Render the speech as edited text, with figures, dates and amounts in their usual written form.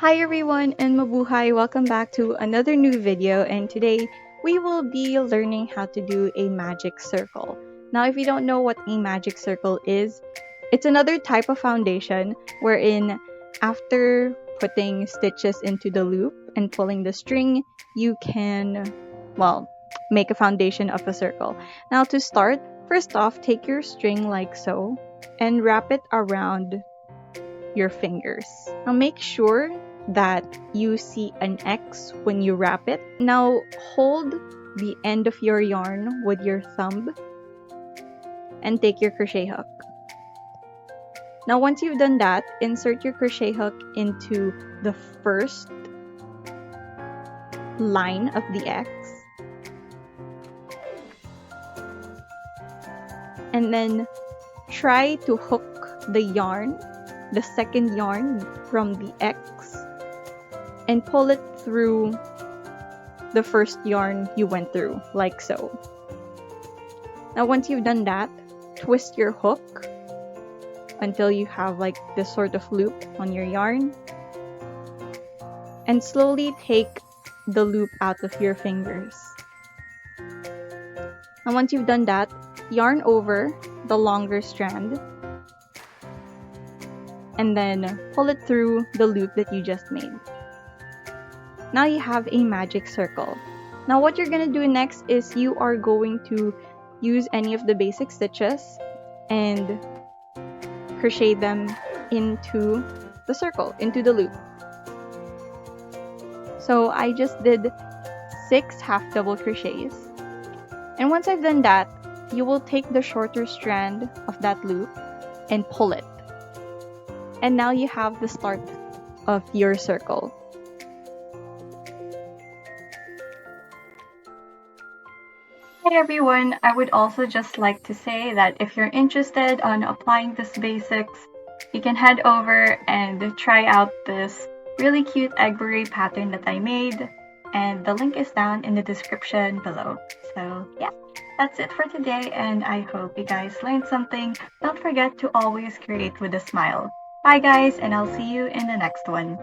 Hi everyone and mabuhay! Welcome back to another new video, and today we will be learning how to do a magic circle. Now if you don't know what a magic circle is, it's another type of foundation wherein after putting stitches into the loop and pulling the string, you can, make a foundation of a circle. Now to start, first off, take your string like so and wrap it around your fingers. Now make sure that you see an X when you wrap it. Now hold the end of your yarn with your thumb and take your crochet hook. Now once you've done that, insert your crochet hook into the first line of the X. And then try to hook the yarn, the second yarn from the X, and pull it through the first yarn you went through, like so. Now once you've done that, twist your hook until you have like this sort of loop on your yarn, and slowly take the loop out of your fingers. Now once you've done that, yarn over the longer strand and then pull it through the loop that you just made. Now you have a magic circle. Now what you're gonna do next is you are going to use any of the basic stitches and crochet them into the circle, into the loop. So I just did 6 half double crochets. And once I've done that, you will take the shorter strand of that loop and pull it. And now you have the start of your circle. Hey everyone, I would also just like to say that if you're interested on applying this basics, you can head over and try out this really cute egg beret pattern that I made, and the link is down in the description below. So yeah, that's it for today, and I hope you guys learned something. Don't forget to always create with a smile. Bye guys, and I'll see you in the next one.